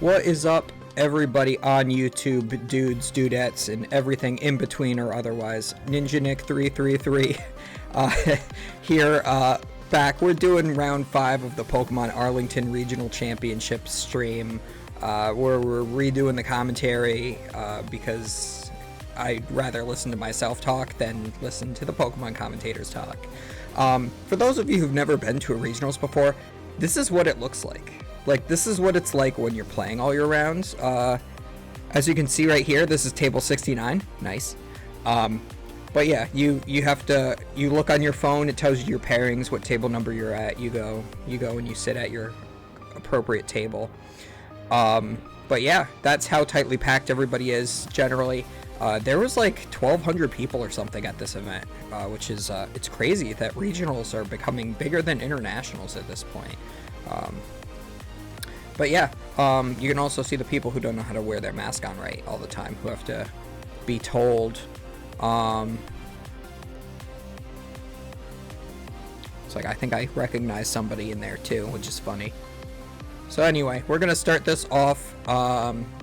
What is up, everybody on YouTube, dudes, dudettes, and everything in between or otherwise? Ninja Nick 333 here, back. We're doing round 5 of the Pokemon Arlington Regional Championship stream, where we're redoing the commentary because I'd rather listen to myself talk than listen to the Pokemon commentators talk. For those of you who've never been to a regionals before, this is what it looks like. Like, this is what it's like when you're playing all your rounds. As you can see right here, this is table 69. Nice. But yeah, you look on your phone, it tells you your pairings, what table number you're at. You go and you sit at your appropriate table. But yeah, that's how tightly packed everybody is generally. There was like 1,200 people or something at this event, which is, it's crazy that regionals are becoming bigger than internationals at this point. But yeah, you can also see the people who don't know how to wear their mask on right all the time, who have to be told. It's like, I think I recognize somebody in there too, which is funny. So anyway, we're going to start this off.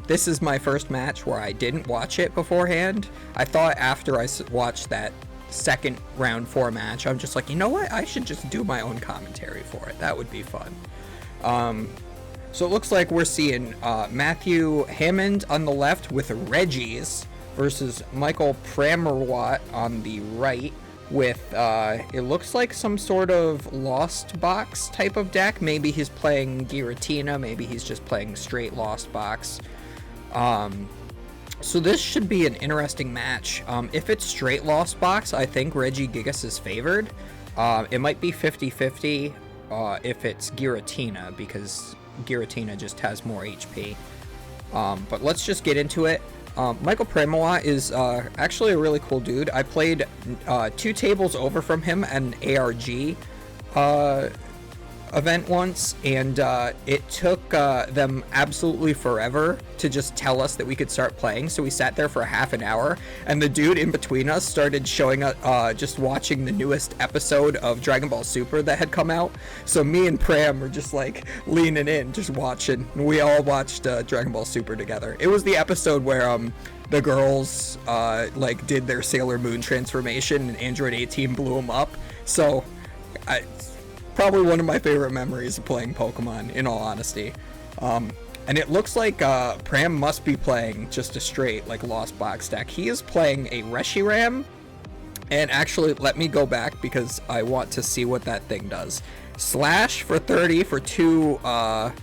This is my first match where I didn't watch it beforehand. I thought after I watched that second round 4 match, I'm just like, you know what? I should just do my own commentary for it. That would be fun. So it looks like we're seeing Matthew Hammond on the left with Regis versus Michael Pramerwat on the right with, it looks like some sort of Lost Box type of deck. Maybe he's playing Giratina, maybe he's just playing straight Lost Box. So this should be an interesting match. If it's straight Lost Box, I think Regigigas is favored. It might be 50-50 if it's Giratina, because Giratina just has more HP. But let's just get into it. Michael Pramerwat is actually a really cool dude. I played 2 tables over from him at an ARG event once, and it took them absolutely forever to just tell us that we could start playing. So we sat there for half an hour, and the dude in between us started showing us, just watching the newest episode of Dragon Ball Super that had come out. So me and Pram were just like leaning in, just watching. We all watched Dragon Ball Super together. It was the episode where the girls like did their Sailor Moon transformation and Android 18 blew them up. So probably one of my favorite memories of playing Pokemon, in all honesty. And it looks like Pram must be playing just a straight like Lost Box deck. He is playing a Reshiram, and actually let me go back because I want to see what that thing does. Slash for 30 for 2, I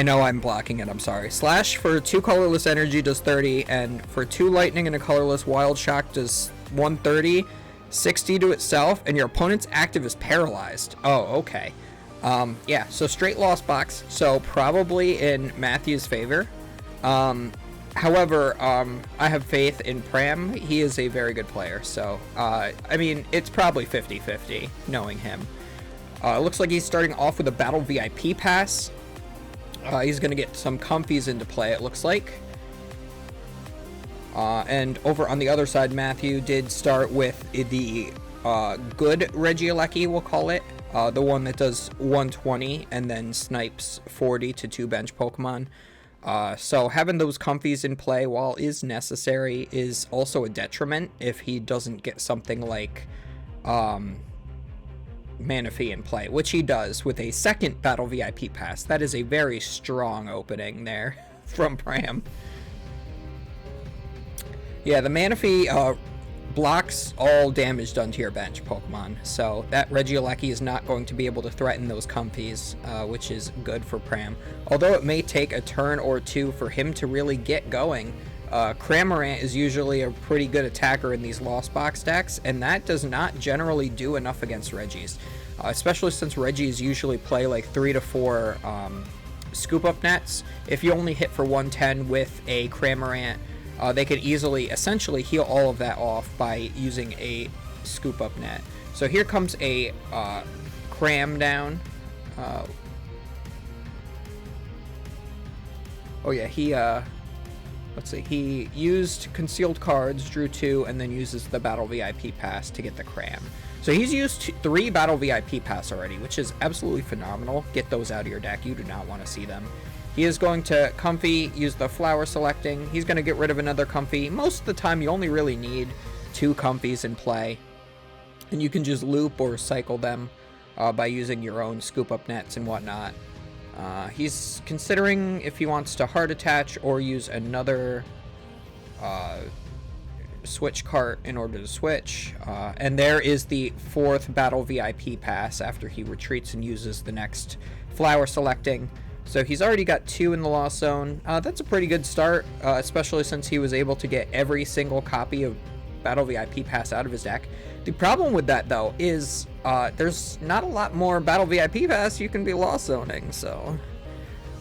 know I'm blocking it, I'm sorry. Slash for 2 colorless energy does 30, and for 2 lightning and a colorless Wild Shock does 130. 60 to itself, and your opponent's active is paralyzed. Oh, okay. Yeah, so straight Lost Box, so probably in Matthew's favor. However, I have faith in Pram. He is a very good player, so, I mean, it's probably 50-50, knowing him. It looks like he's starting off with a Battle VIP pass. He's going to get some comfies into play, it looks like. And over on the other side, Matthew did start with the good Regieleki, we'll call it. The one that does 120 and then snipes 40 to 2 bench Pokemon. So having those comfies in play, while is necessary, is also a detriment if he doesn't get something like Manaphy in play, which he does with a second Battle VIP pass. That is a very strong opening there from Pram. Yeah, the Manaphy blocks all damage done to your bench Pokemon, so that Regieleki is not going to be able to threaten those comfies, which is good for Pram. Although it may take a turn or 2 for him to really get going, Cramorant is usually a pretty good attacker in these Lost Box decks, and that does not generally do enough against Regis, especially since Regis usually play like 3 to 4 scoop up nets. If you only hit for 110 with a Cramorant, they could easily, essentially, heal all of that off by using a scoop up net. So here comes a cram down. Oh yeah, he, let's see, he used concealed cards, drew 2, and then uses the Battle VIP pass to get the cram. So he's used 3 Battle VIP pass already, which is absolutely phenomenal. Get those out of your deck. You do not want to see them. He is going to Comfy, use the flower selecting. He's going to get rid of another Comfy. Most of the time, you only really need 2 Comfies in play. And you can just loop or cycle them by using your own scoop up nets and whatnot. He's considering if he wants to hard attach or use another switch cart in order to switch. And there is the 4th battle VIP pass after he retreats and uses the next flower selecting. So he's already got 2 in the Lost Zone. That's a pretty good start, especially since he was able to get every single copy of Battle VIP Pass out of his deck. The problem with that, though, is there's not a lot more Battle VIP Pass you can be Lost Zoning, so...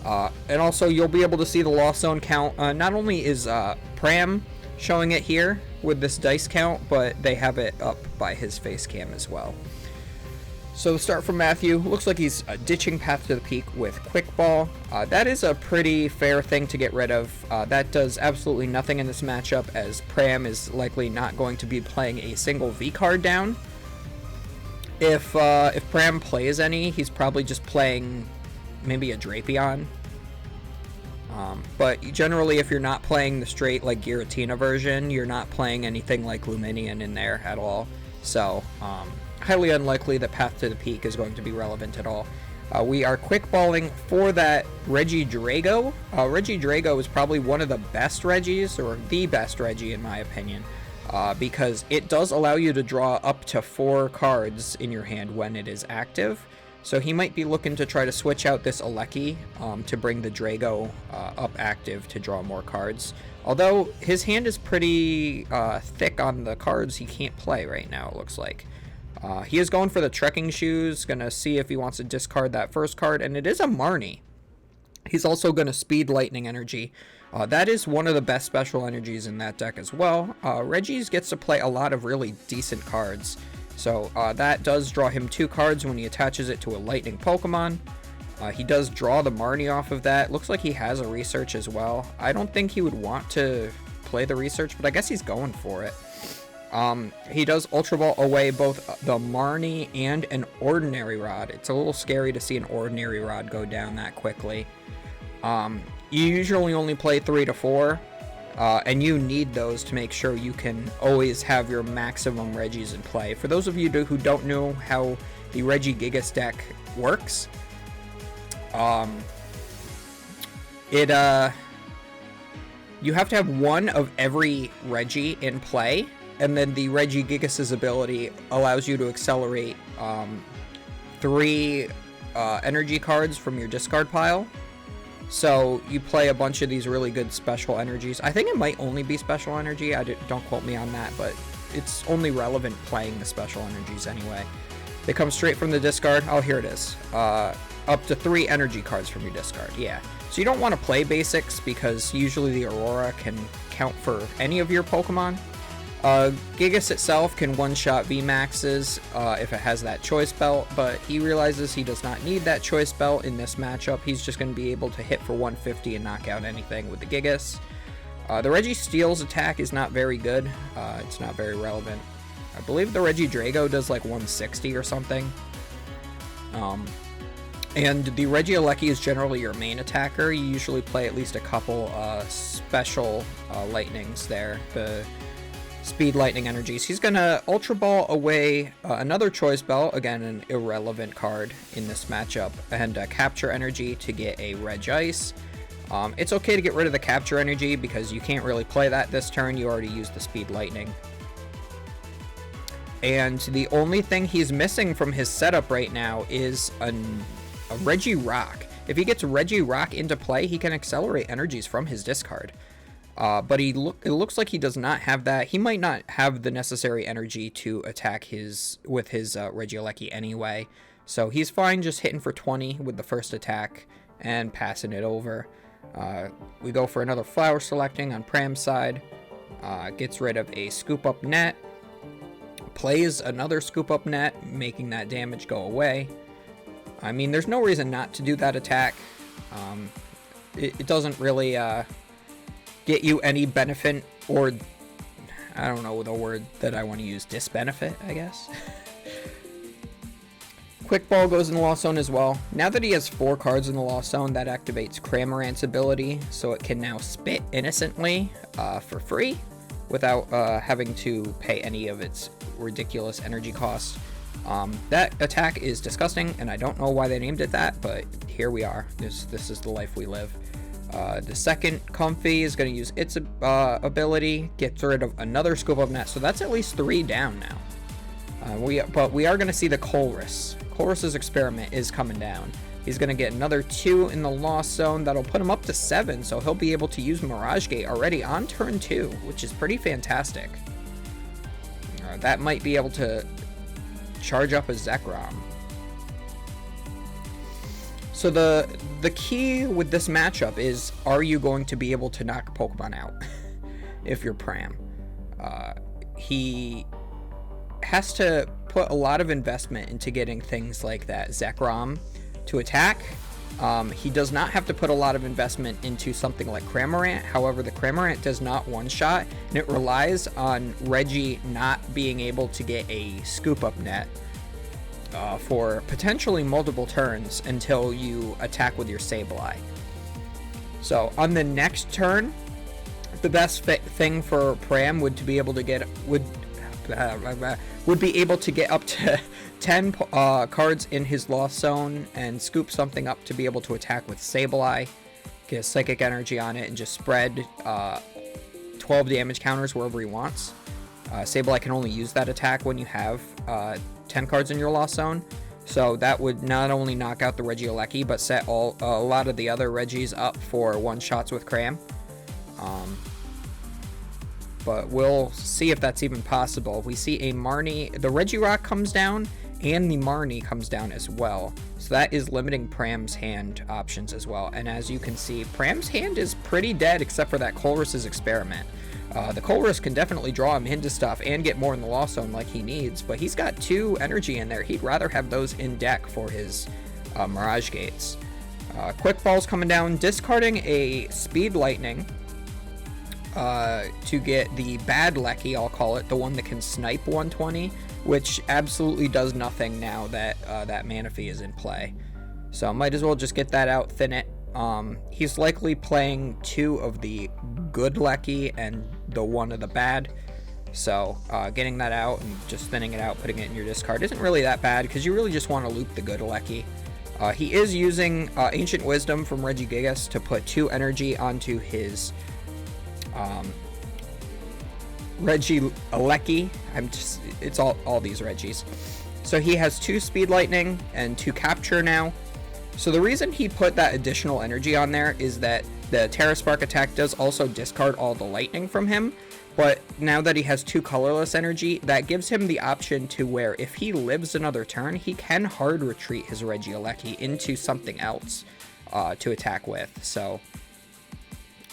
and also, you'll be able to see the Lost Zone count. Not only is Pram showing it here with this dice count, but they have it up by his face cam as well. So the start from Matthew, looks like he's ditching Path to the Peak with Quick Ball. That is a pretty fair thing to get rid of. That does absolutely nothing in this matchup, as Pram is likely not going to be playing a single V card down. If Pram plays any, he's probably just playing maybe a Drapion. But generally, if you're not playing the straight like Giratina version, you're not playing anything like Luminion in there at all. So, highly unlikely that Path to the Peak is going to be relevant at all. We are quick balling for that Regidrago. Regidrago is probably one of the best Regis, or the best Regi in my opinion, because it does allow you to draw up to 4 cards in your hand when it is active. So he might be looking to try to switch out this Aleki to bring the Drago up active to draw more cards. Although his hand is pretty thick on the cards he can't play right now, it looks like. He is going for the Trekking Shoes, going to see if he wants to discard that first card, and it is a Marnie. He's also going to Speed Lightning Energy. That is one of the best special energies in that deck as well. Regis gets to play a lot of really decent cards. So that does draw him 2 cards when he attaches it to a Lightning Pokemon. He does draw the Marnie off of that. Looks like he has a Research as well. I don't think he would want to play the Research, but I guess he's going for it. He does Ultra Ball away both the Marnie and an Ordinary Rod. It's a little scary to see an Ordinary Rod go down that quickly. You usually only play 3 to 4. And you need those to make sure you can always have your maximum Regis in play. For those of you who don't know how the Regigigas deck works, you have to have 1 of every Regi in play, and then the Regigigas' ability allows you to accelerate 3 energy cards from your discard pile. So you play a bunch of these really good special energies. I think it might only be special energy. Don't quote me on that, but it's only relevant playing the special energies anyway. They come straight from the discard. Oh, here it is. Up to 3 energy cards from your discard. Yeah. So you don't want to play basics because usually the Aurora can count for any of your Pokemon. Gigas itself can one-shot VMAXs if it has that Choice Belt, but he realizes he does not need that Choice Belt in this matchup. He's just going to be able to hit for 150 and knock out anything with the Gigas. The Registeel's attack is not very good. It's not very relevant. I believe the Regidrago does like 160 or something. And the Regieleki is generally your main attacker. You usually play at least a couple special lightnings there. The Speed Lightning Energies. He's going to Ultra Ball away another Choice Belt, again an irrelevant card in this matchup, and Capture Energy to get a Regice. It's okay to get rid of the Capture Energy because you can't really play that this turn. You already used the Speed Lightning. And the only thing he's missing from his setup right now is a Regirock. If he gets Regirock into play, he can accelerate energies from his discard. But it looks like he does not have that. He might not have the necessary energy to attack with his Regieleki anyway. So he's fine just hitting for 20 with the first attack and passing it over. We go for another Flower Selecting on Pram's side. Gets rid of a Scoop Up Net. Plays another Scoop Up Net, making that damage go away. I mean, there's no reason not to do that attack. It doesn't really get you any benefit, or I don't know the word that I want to use, disbenefit, I guess. Quick Ball goes in the Lost Zone as well. Now that he has 4 cards in the Lost Zone, that activates Cramorant's ability, so it can now spit innocently for free without having to pay any of its ridiculous energy costs. That attack is disgusting, and I don't know why they named it that, but here we are. This is the life we live. The second Comfy is going to use its ability, gets rid of another Scoop Up Net, so that's at least 3 down now. But we are going to see the Colress. Colress's experiment is coming down. He's going to get another 2 in the Lost Zone. That'll put him up to 7, so he'll be able to use Mirage Gate already on turn 2, which is pretty fantastic. That might be able to charge up a Zekrom. So the key with this matchup is, are you going to be able to knock Pokemon out if you're Pram? He has to put a lot of investment into getting things like that Zekrom to attack. He does not have to put a lot of investment into something like Cramorant. However, the Cramorant does not one-shot, and it relies on Reggie not being able to get a scoop-up net for potentially multiple turns until you attack with your Sableye. So on the next turn, the best thing for Pram would be able to get up to 10 cards in his Lost Zone and scoop something up to be able to attack with Sableye, get a Psychic Energy on it, and just spread 12 damage counters wherever he wants. Sableye can only use that attack when you have 10 cards in your Lost Zone, so that would not only knock out the Regieleki, but set a lot of the other Regis up for one-shots with Cram. But we'll see if that's even possible. We see a Marnie, the Regirock comes down, and the Marnie comes down as well. So that is limiting Pram's hand options as well. And as you can see, Pram's hand is pretty dead except for that Colress's experiment. The Colress can definitely draw him into stuff and get more in the Lost Zone like he needs, but he's got 2 energy in there. He'd rather have those in deck for his Mirage Gates. Quick Ball's coming down, discarding a Speed Lightning to get the bad Lecky, I'll call it, the one that can snipe 120, which absolutely does nothing now that that Manaphy is in play. So might as well just get that out, thin it. He's likely playing 2 of the good Lecky and the 1 of the bad. So getting that out and just thinning it out, putting it in your discard isn't really that bad because you really just want to loop the good Lecky. He is using Ancient Wisdom from Regigigas to put 2 energy onto his Regieleki. It's all these Regis. So he has 2 Speed Lightning and 2 Capture now. So the reason he put that additional energy on there is that the Terra Spark attack does also discard all the lightning from him, but now that he has 2 colorless energy, that gives him the option to where if he lives another turn, he can hard retreat his Regieleki into something else to attack with. So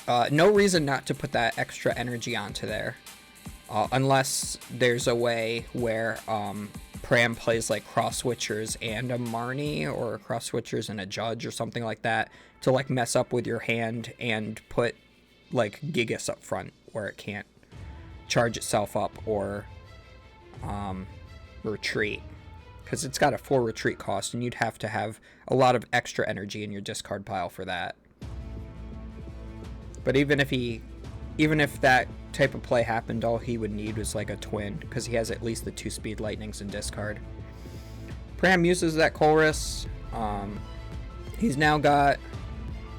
no reason not to put that extra energy onto there, unless there's a way where Pram plays like Cross Switchers and a Marnie, or Cross Switchers and a Judge or something like that to like mess up with your hand and put like Gigas up front where it can't charge itself up or retreat, because it's got a 4 retreat cost and you'd have to have a lot of extra energy in your discard pile for that. But even if that type of play happened, all he would need was like a twin, because he has at least the 2 Speed Lightnings in discard. Pram uses that Colress. He's now got,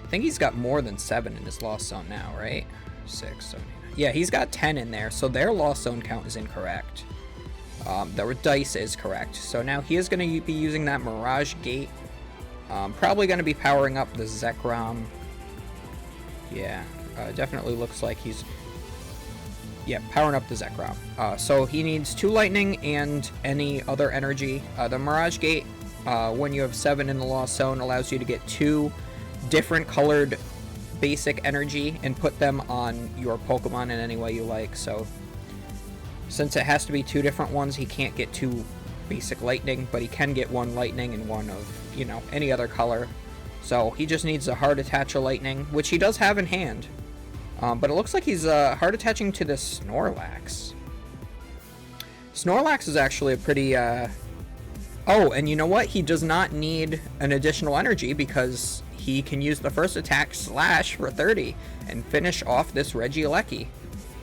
I think he's got more than 7 in his Lost Zone now, right? 6, 7, 8. Yeah, he's got 10 in there, so their Lost Zone count is incorrect. The dice is correct. So now he is going to be using that Mirage Gate. Probably going to be powering up the Zekrom. Yeah, definitely looks like he's powering up the Zekrom. So he needs 2 lightning and any other energy. The Mirage Gate, when you have 7 in the Lost Zone, allows you to get 2 different colored basic energy and put them on your Pokemon in any way you like. So since it has to be 2 different ones, he can't get 2 basic lightning, but he can get 1 lightning and 1 of, any other color. So he just needs a hard attach of lightning, which he does have in hand. But it looks like he's hard attaching to the Snorlax. Snorlax is actually a Oh, and you know what? He does not need an additional energy because he can use the first attack slash for 30 and finish off this Regieleki.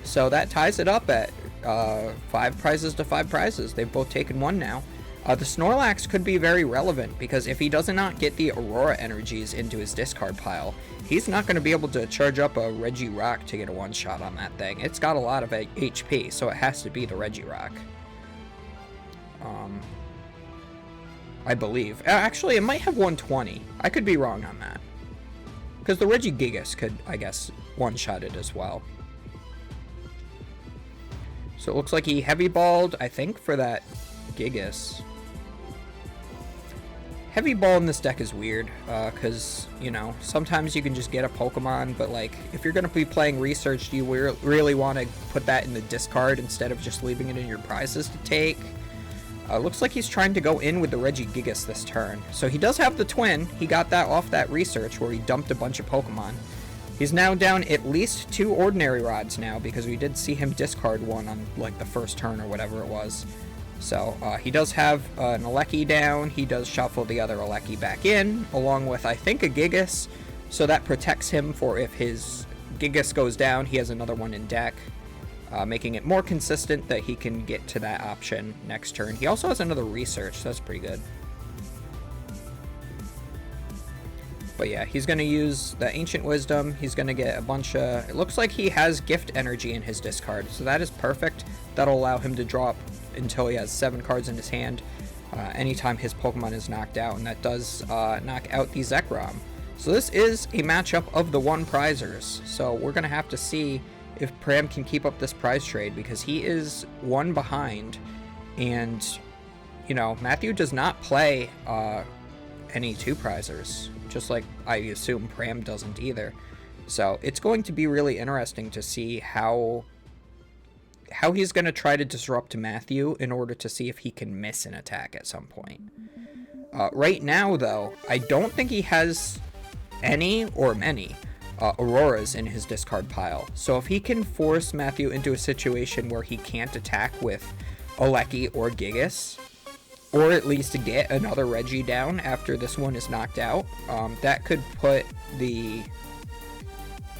So that ties it up at 5 prizes to 5 prizes. They've both taken 1 now. The Snorlax could be very relevant because if he does not get the Aurora energies into his discard pile, he's not going to be able to charge up a Regirock to get a one-shot on that thing. It's got a lot of HP, so it has to be the Regirock. I believe. Actually, it might have 120. I could be wrong on that. Because the Regigigas could, I guess, one-shot it as well. So it looks like he heavy-balled, I think, for that Gigas. Heavy Ball in this deck is weird, because, you know, sometimes you can just get a Pokemon, but, like, if you're going to be playing Research, do you really want to put that in the discard instead of just leaving it in your prizes to take? Looks like he's trying to go in with the Regigigas this turn. So he does have the Twin. He got that off that Research where he dumped a bunch of Pokemon. He's now down at least 2 Ordinary Rods now, because we did see him discard one on, like, the first turn or whatever it was. So, he does have an Aleki down. He does shuffle the other Aleki back in, along with, I think, a Gigas. So that protects him for if his Gigas goes down, he has another one in deck. Making it more consistent that he can get to that option next turn. He also has another Research, so that's pretty good. But yeah, he's going to use the Ancient Wisdom. He's going to get a bunch of... It looks like he has Gift Energy in his discard, so that is perfect. That'll allow him to draw up until he has 7 cards in his hand anytime his Pokemon is knocked out, and that does knock out the Zekrom. So this is a matchup of the 1 prizers, so we're going to have to see if Pram can keep up this prize trade, because he is 1 behind, and, you know, Matthew does not play any 2 prizers, just like I assume Pram doesn't either. So it's going to be really interesting to see how he's going to try to disrupt Matthew in order to see if he can miss an attack at some point. Right now, though, I don't think he has any or many Auroras in his discard pile. So if he can force Matthew into a situation where he can't attack with Aleki or Gigas, or at least to get another Regi down after this one is knocked out, that could put the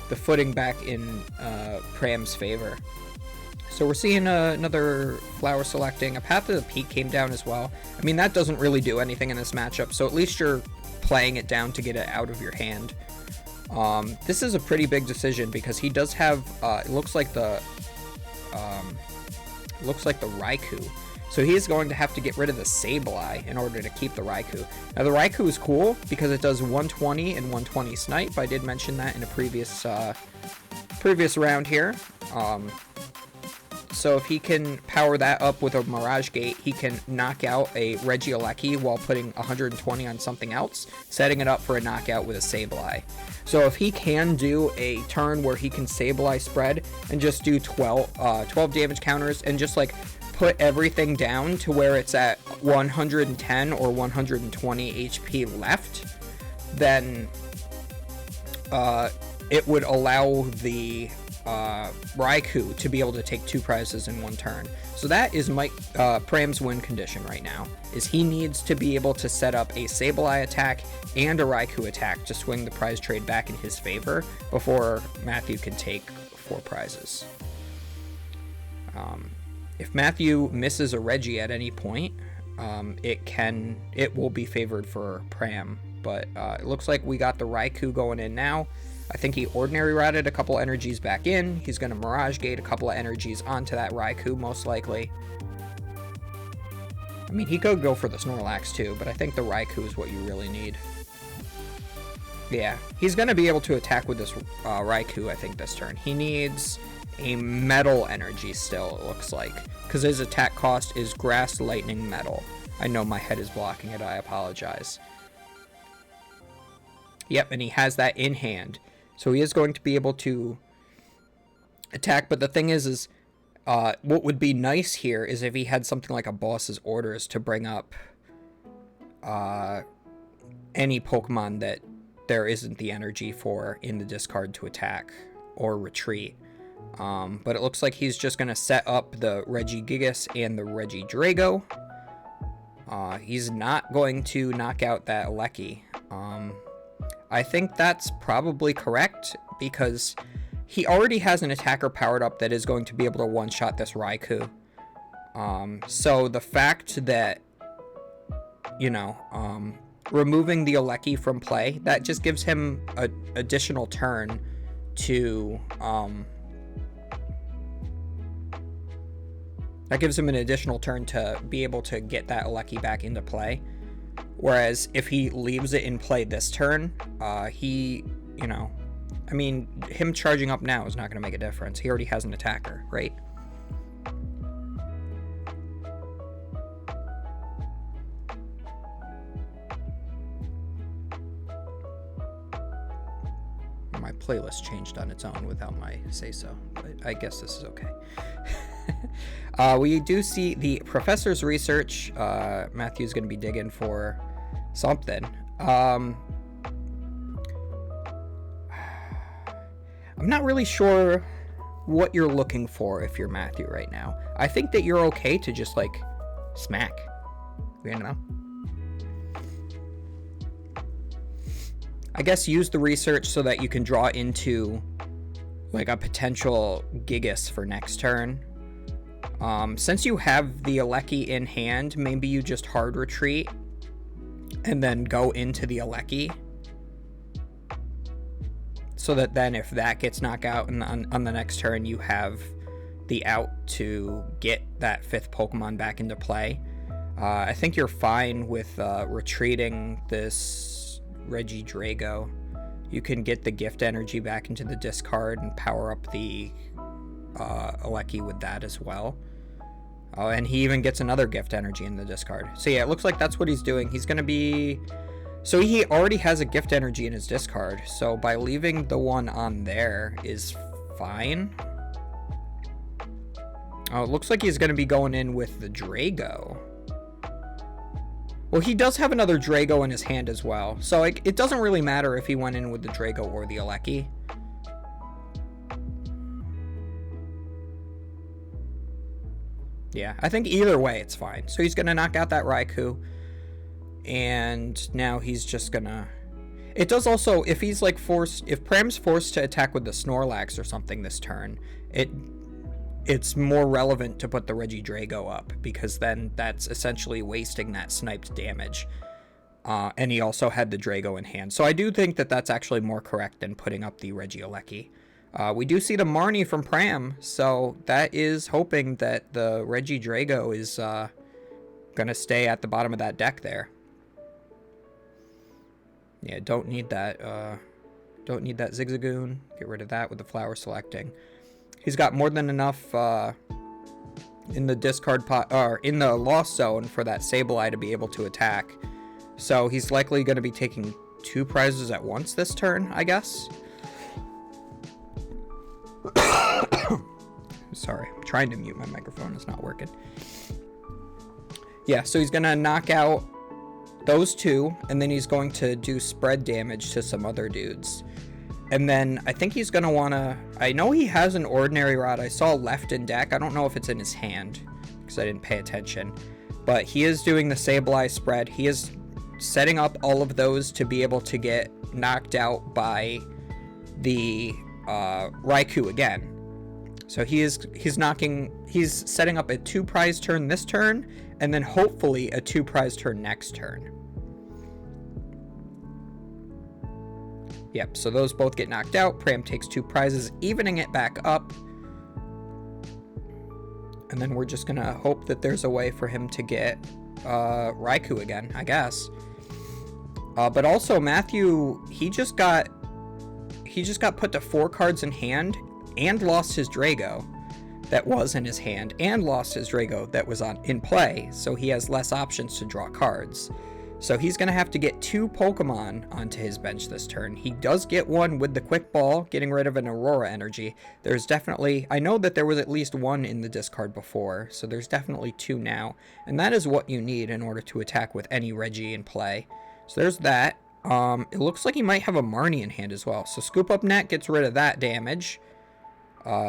footing back in Pram's favor. So we're seeing another Flower selecting. A Path of the Peak came down as well. I mean, that doesn't really do anything in this matchup, so at least you're playing it down to get it out of your hand. This is a pretty big decision because he does have, it looks like the Raikou. So he's going to have to get rid of the Sableye in order to keep the Raikou. Now the Raikou is cool because it does 120 and 120 Snipe. I did mention that in a previous round here. So if he can power that up with a Mirage Gate, he can knock out a Regieleki while putting 120 on something else, setting it up for a knockout with a Sableye. So if he can do a turn where he can Sableye spread and just do 12 damage counters and just like put everything down to where it's at 110 or 120 HP left, then it would allow the Raikou to be able to take 2 prizes in 1 turn. So that is Pram's win condition right now, is he needs to be able to set up a Sableye attack and a Raikou attack to swing the prize trade back in his favor before Matthew can take 4 prizes. If Matthew misses a Regi at any point, it will be favored for Pram, but it looks like we got the Raikou going in now. I think he Ordinary Routed a couple energies back in. He's going to Mirage Gate a couple of energies onto that Raikou, most likely. I mean, he could go for the Snorlax too, but I think the Raikou is what you really need. Yeah, he's going to be able to attack with this Raikou, I think, this turn. He needs a Metal energy still, it looks like, because his attack cost is Grass, Lightning, Metal. I know my head is blocking it, I apologize. Yep, and he has that in hand. So he is going to be able to attack, but the thing is what would be nice here is if he had something like a Boss's Orders to bring up any Pokemon that there isn't the energy for in the discard to attack or retreat. But it looks like he's just going to set up the Regigigas and the Regidrago. He's not going to knock out that Alecki. I think that's probably correct, because he already has an attacker powered up that is going to be able to one-shot this Raikou. So the fact that, you know, removing the Alecki from play, that just gives him an additional turn to, be able to get that Alecki back into play. Whereas if he leaves it in play this turn, he, you know, I mean, him charging up now is not going to make a difference. He already has an attacker, right? My playlist changed on its own without my say-so, but I guess this is okay. We do see the professor's research. Matthew's going to be digging for something. I'm not really sure what you're looking for if you're Matthew right now. I think that you're okay to just, like, smack. You know? I guess use the research so that you can draw into, like, a potential Gigas for next turn. Since you have the Alecki in hand, maybe you just hard retreat and then go into the Alecki, so that then if that gets knocked out on the next turn, you have the out to get that 5th Pokemon back into play. I think you're fine with retreating this Regidrago. You can get the gift energy back into the discard and power up the Alecki with that as well. Oh, and he even gets another gift energy in the discard. So yeah, it looks like that's what he's doing. He's going to be... So he already has a gift energy in his discard. So by leaving the one on there is fine. Oh, it looks like he's going to be going in with the Drago. Well, he does have another Drago in his hand as well. So it doesn't really matter if he went in with the Drago or the Alecki. Yeah, I think either way it's fine. So he's going to knock out that Raikou. And now he's just going to... It does also, if he's like forced... If Pram's forced to attack with the Snorlax or something this turn, it's more relevant to put the Regidrago up, because then that's essentially wasting that sniped damage. And he also had the Drago in hand. So I do think that that's actually more correct than putting up the Regialecki. We do see the Marnie from Pram, so that is hoping that the Regidrago is going to stay at the bottom of that deck there. Yeah, don't need that Zigzagoon. Get rid of that with the flower selecting. He's got more than enough in the discard pot, or in the lost zone, for that Sableye to be able to attack. So he's likely going to be taking 2 prizes at once this turn, I guess. Sorry, I'm trying to mute my microphone. It's not working. Yeah, so he's going to knock out those 2, and then he's going to do spread damage to some other dudes. And then I think he's going to want to... I know he has an Ordinary Rod. I saw left in deck. I don't know if it's in his hand, because I didn't pay attention. But he is doing the Sableye spread. He is setting up all of those to be able to get knocked out by the Raikou again. So he's setting up a 2 prize turn this turn, and then hopefully a 2 prize turn next turn. Yep, so those both get knocked out. Pram takes 2 prizes, evening it back up. And then we're just gonna hope that there's a way for him to get Raikou again, I guess. But also Matthew, he just got put to 4 cards in hand and lost his Drago that was in his hand, and lost his Drago that was in play, so he has less options to draw cards. So he's going to have to get 2 Pokemon onto his bench this turn. He does get one with the Quick Ball, getting rid of an Aurora energy. There's definitely... I know that there was at least 1 in the discard before, so there's definitely 2 now. And that is what you need in order to attack with any Regi in play. So there's that. It looks like he might have a Marnie in hand as well. So Scoop Up Net gets rid of that damage.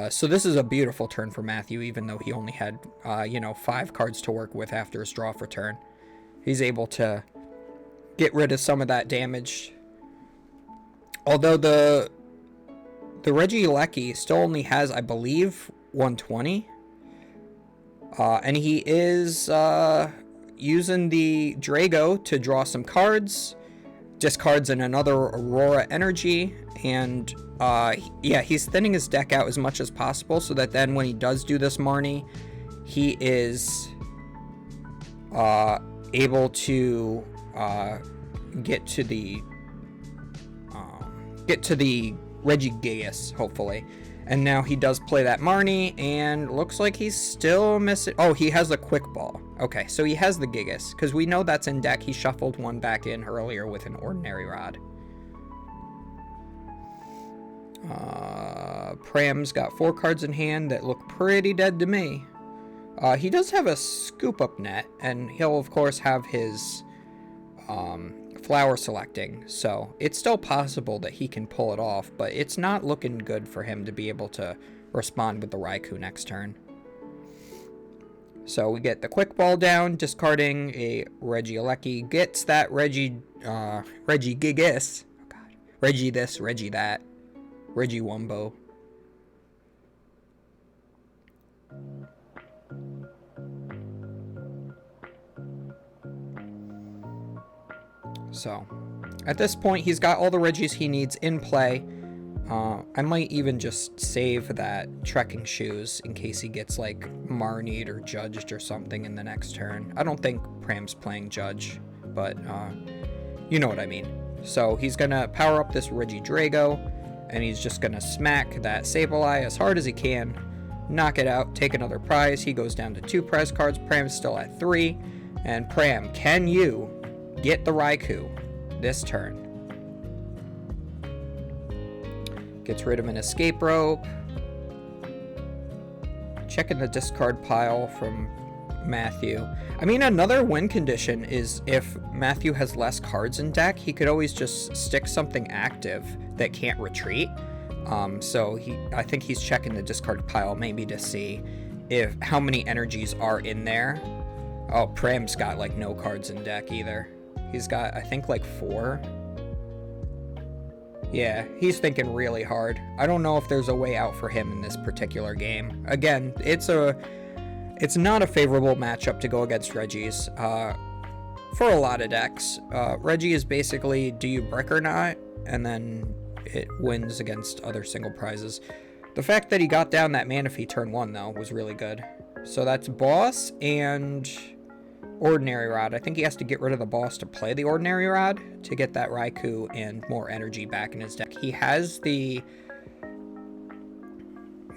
So this is a beautiful turn for Matthew, even though he only had, 5 cards to work with after his draw for turn. he's able to get rid of some of that damage. Although the Regieleki still only has, I believe, 120. And he is using the Drago to draw some cards, discards in another Aurora Energy, and yeah, he's thinning his deck out as much as possible so that then when he does do this Marnie, he is able to get to the Regigigas, hopefully. And now he does play that Marnie, and looks like he's still missing. Oh, he has a Quick Ball. Okay, so he has the Gigas, because we know that's in deck. He shuffled one back in earlier with an Ordinary Rod. Pram's got 4 cards in hand that look pretty dead to me. He does have a Scoop Up Net, and he'll, of course, have his flower selecting, so it's still possible that he can pull it off, but it's not looking good for him to be able to respond with the Raikou next turn. So we get the Quick Ball down, discarding a Regieleki, gets that Regigigas, oh god, Regi this, Regi that, Regiwumbo. So, at this point, he's got all the Regis he needs in play. I might even just save that Trekking Shoes in case he gets, like, Marnied or Judged or something in the next turn. I don't think Pram's playing Judge, but, you know what I mean. So, he's gonna power up this Regidrago, and he's just gonna smack that Sableye as hard as he can, knock it out, take another prize. He goes down to 2 prize cards. Pram's still at 3. And Pram, can you get the Raikou this turn? Gets rid of an Escape Rope. Checking the discard pile from Matthew. I mean, another win condition is if Matthew has less cards in deck, he could always just stick something active that can't retreat. So I think he's checking the discard pile maybe to see how many energies are in there. Oh, Pram's got like no cards in deck either. He's got, I think, like 4. Yeah, he's thinking really hard. I don't know if there's a way out for him in this particular game. Again, it's not a favorable matchup to go against Regis. For a lot of decks, Regi is basically, do you brick or not? And then it wins against other single prizes. The fact that he got down that Manaphy turn 1, though, was really good. So that's Boss and Ordinary Rod. I think he has to get rid of the Boss to play the Ordinary Rod to get that Raikou and more energy back in his deck. He has the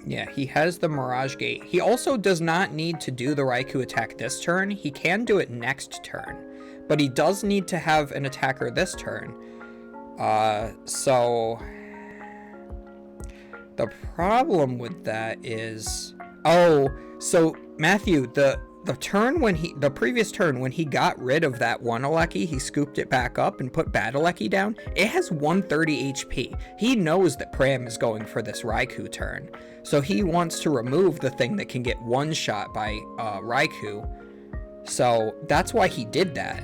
Mirage Gate. He also does not need to do the Raikou attack this turn. He can do it next turn, but he does need to have an attacker this turn. So the problem with that is, so Matthew, the previous turn when he got rid of that one Aleki, he scooped it back up and put Bad Aleki down. It has 130 HP. He knows that Pram is going for this Raikou turn, so he wants to remove the thing that can get one shot by Raikou. So that's why he did that.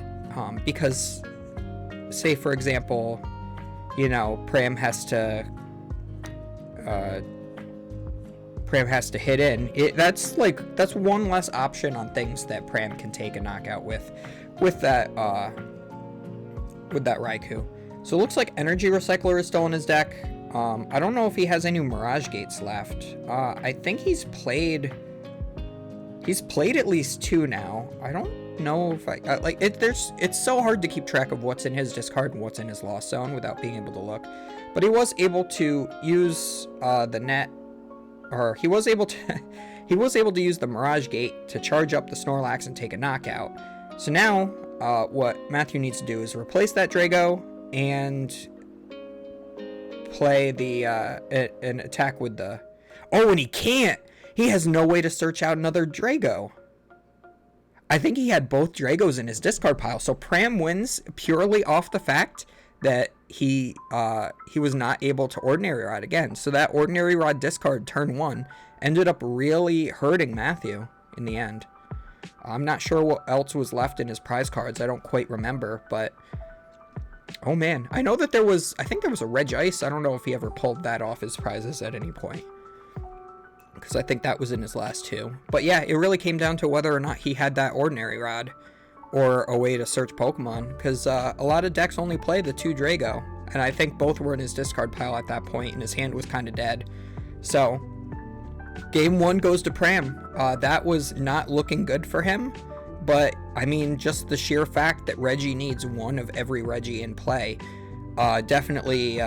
Because, say for example, you know, Pram has to hit in. That's one less option on things that Pram can take a knockout with that Raikou. So it looks like Energy Recycler is still in his deck. I don't know if he has any Mirage Gates left. I think he's played at least 2 now. I don't know if it's so hard to keep track of what's in his discard and what's in his lost zone without being able to look. But he was able to use the net. Or he was able to use the Mirage Gate to charge up the Snorlax and take a knockout. So now, what Matthew needs to do is replace that Drago and play an attack with the... Oh, and he can't! He has no way to search out another Drago. I think he had both Dragos in his discard pile, so Pram wins purely off the fact that he was not able to Ordinary Rod again. So that Ordinary Rod discard turn 1 ended up really hurting Matthew in the end. I'm not sure what else was left in his prize cards. I don't quite remember, but oh man, I know that I think there was a Regis. I don't know if he ever pulled that off his prizes at any point, because I think that was in his last two. But yeah, it really came down to whether or not he had that ordinary rod or a way to search Pokemon, because a lot of decks only play the 2 Drago, and I think both were in his discard pile at that point, and his hand was kind of dead. So game 1 goes to Pram. That was not looking good for him, but I mean, just the sheer fact that Reggie needs one of every Reggie in play definitely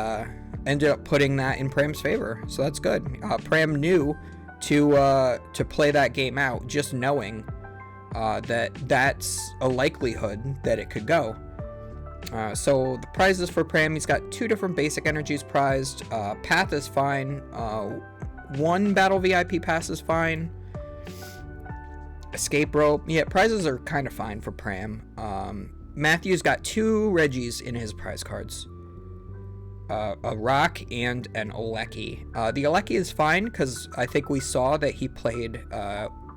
ended up putting that in Pram's favor. So that's good. Pram knew to play that game out, just knowing that that's a likelihood that it could go. So the prizes for Pram, he's got 2 different basic energies prized. Path is fine. 1 battle VIP pass is fine. Escape rope. Yeah, prizes are kind of fine for Pram. Matthew's got 2 Reggies in his prize cards. A Rock and an Alecki. The Alecki is fine because I think we saw that he played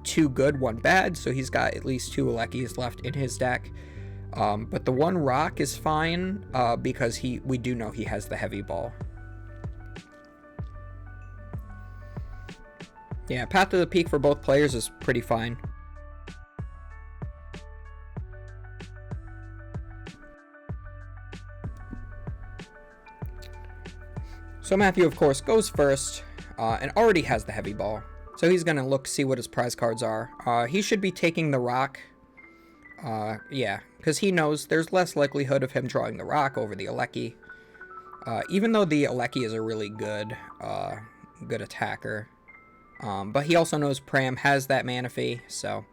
2 good, 1 bad, so he's got at least 2 Aleckis left in his deck. But the 1 Rock is fine because we do know he has the heavy ball. Yeah, Path to the Peak for both players is pretty fine. So Matthew, of course, goes first and already has the heavy ball. So he's going to see what his prize cards are. He should be taking the Rock. Yeah, because he knows there's less likelihood of him drawing the Rock over the Alecki. Even though the Alecki is a really good attacker. But he also knows Pram has that Manaphy, so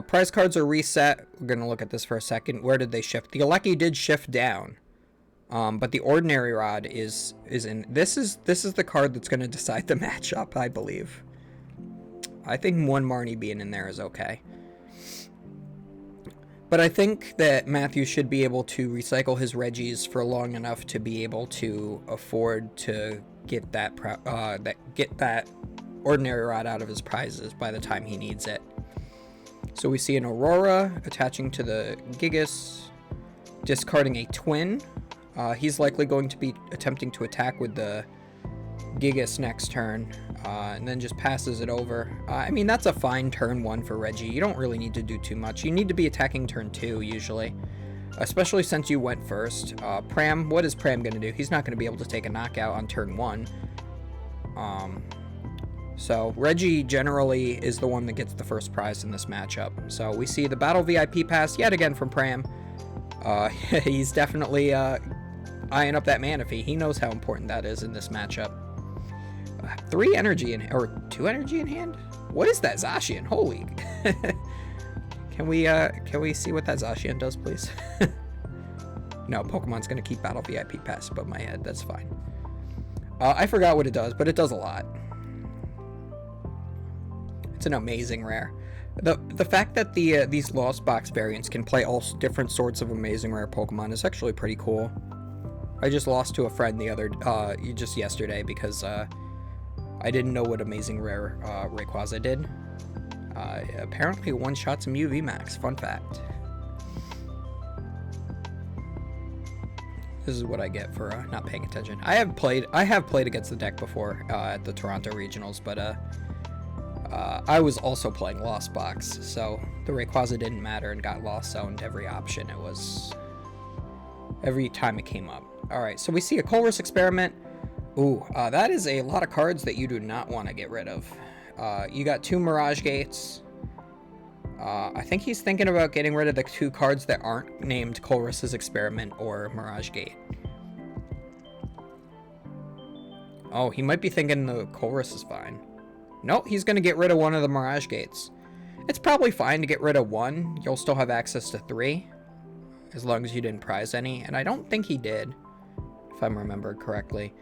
prize cards are reset. We're going to look at this for a second. Where did they shift? The Alecki did shift down, but the Ordinary Rod is in. This is the card that's going to decide the matchup, I believe. I think 1 Marnie being in there is okay. But I think that Matthew should be able to recycle his Reggies for long enough to be able to afford to get that Ordinary Rod out of his prizes by the time he needs it. So we see an Aurora attaching to the Gigas, discarding a Twin. He's likely going to be attempting to attack with the Gigas next turn, and then just passes it over. I mean, that's a fine turn 1 for Reggie. You don't really need to do too much. You need to be attacking turn 2 usually, especially since you went first. Pram, what is Pram going to do? He's not going to be able to take a knockout on turn 1. So Reggie generally is the one that gets the first prize in this matchup. So we see the Battle VIP pass yet again from Pram. He's definitely eyeing up that Manaphy. He knows how important that is in this matchup. 2 energy in hand? What is that Zacian? Holy! Can we see what that Zacian does, please? No, Pokemon's gonna keep Battle VIP pass above my head. That's fine. I forgot what it does, but it does a lot. It's an amazing rare. The fact that these Lost Box variants can play all different sorts of amazing rare Pokemon is actually pretty cool. I just lost to a friend just yesterday because I didn't know what amazing rare Rayquaza did. Apparently it one-shot some UV Max. Fun fact. This is what I get for not paying attention. I have played against the deck before at the Toronto Regionals, but I was also playing Lost Box, so the Rayquaza didn't matter and got lost zoned every option. It was every time it came up. All right, so we see a Colress Experiment. Ooh, that is a lot of cards that you do not want to get rid of. You got 2 Mirage Gates. I think he's thinking about getting rid of the 2 cards that aren't named Colress's Experiment or Mirage Gate. Oh, he might be thinking the Colress is fine. Nope, he's going to get rid of one of the Mirage Gates. It's probably fine to get rid of 1. You'll still have access to 3, as long as you didn't prize any. And I don't think he did, if I'm remembered correctly.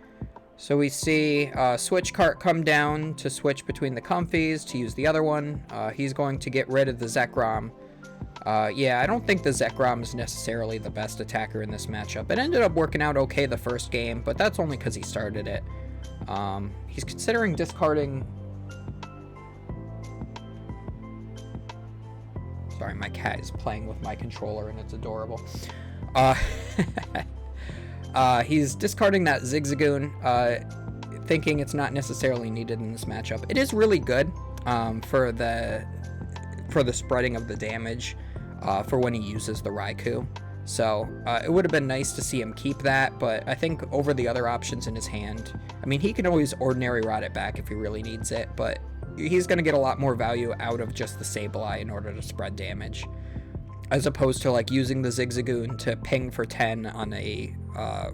So we see Switch Cart come down to switch between the Comfies to use the other one. He's going to get rid of the Zekrom. Yeah, I don't think the Zekrom is necessarily the best attacker in this matchup. It ended up working out okay the first game, but that's only because he started it. He's considering discarding... Sorry, my cat is playing with my controller and it's adorable. Uh, he's discarding that Zigzagoon, thinking it's not necessarily needed in this matchup. It is really good for the spreading of the damage for when he uses the Raikou. So it would have been nice to see him keep that, but I think over the other options in his hand, I mean, he can always Ordinary Rod it back if he really needs it, but he's going to get a lot more value out of just the Sableye in order to spread damage, as opposed to like using the Zigzagoon to ping for 10 on a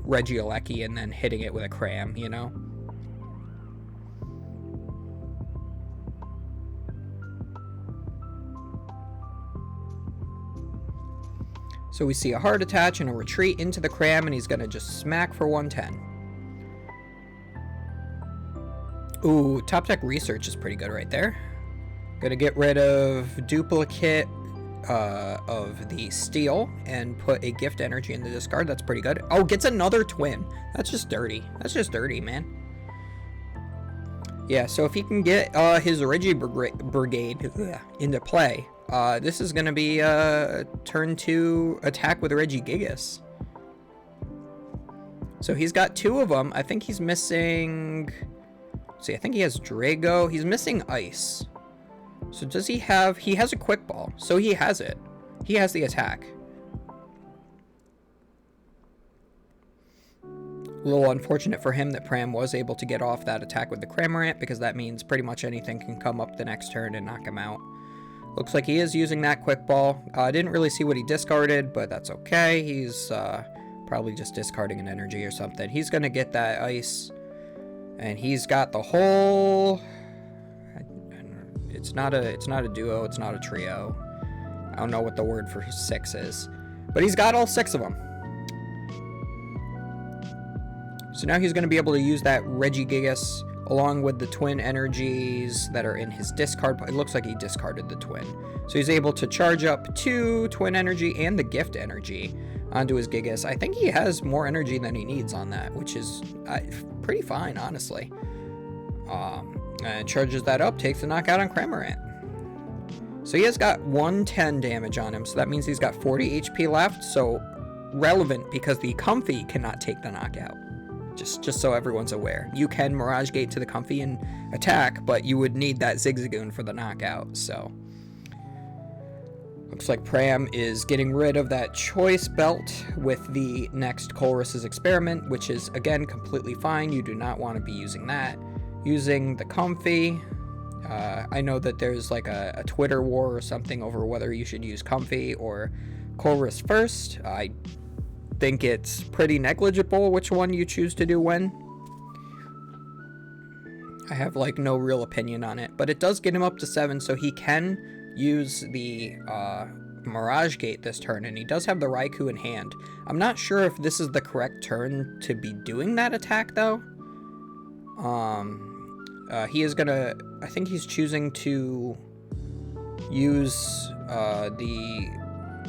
Regieleki and then hitting it with a Cram, you know? So we see a Hard Attach and a Retreat into the Cram, and he's going to just smack for 110. Ooh, Top Deck Research is pretty good right there. Gonna get rid of duplicate of the Steel and put a Gift Energy in the discard. That's pretty good. Oh, gets another Twin. That's just dirty. That's just dirty, man. Yeah, so if he can get his Regi Brigade into play, this is going to be turn 2 attack with Regigigas. So he's got 2 of them. I think he's missing... See, I think he has Drago. He's missing Ice. So does he have... He has a Quick Ball. So he has it. He has the attack. A little unfortunate for him that Pram was able to get off that attack with the Cramorant, because that means pretty much anything can come up the next turn and knock him out. Looks like he is using that Quick Ball. I didn't really see what he discarded, but that's okay. He's probably just discarding an energy or something. He's going to get that Ice, and he's got the whole... It's not a duo, it's not a trio. I don't know what the word for 6 is, but he's got all 6 of them. So now he's going to be able to use that Regigigas along with the Twin energies that are in his discard. It looks like he discarded the Twin. So he's able to charge up 2 Twin energy and the Gift energy onto his Gigas. I think he has more energy than he needs on that, which is pretty fine, honestly. And charges that up, takes the knockout on Cramorant. So he has got 110 damage on him, so that means he's got 40 HP left, so relevant because the Comfey cannot take the knockout. Just so everyone's aware. You can Mirage Gate to the Comfey and attack, but you would need that Zigzagoon for the knockout, so... Looks like Pram is getting rid of that Choice Belt with the next Colress's Experiment, which is, again, completely fine. You do not want to be using that. Using the Comfey. I know that there's like a Twitter war or something over whether you should use Comfey or Colress first. I think it's pretty negligible which one you choose to do when. I have like no real opinion on it, but it does get him up to 7, so he can use the Mirage Gate this turn, and he does have the Raikou in hand. I'm not sure if this is the correct turn to be doing that attack though. He is gonna, I think he's choosing to use the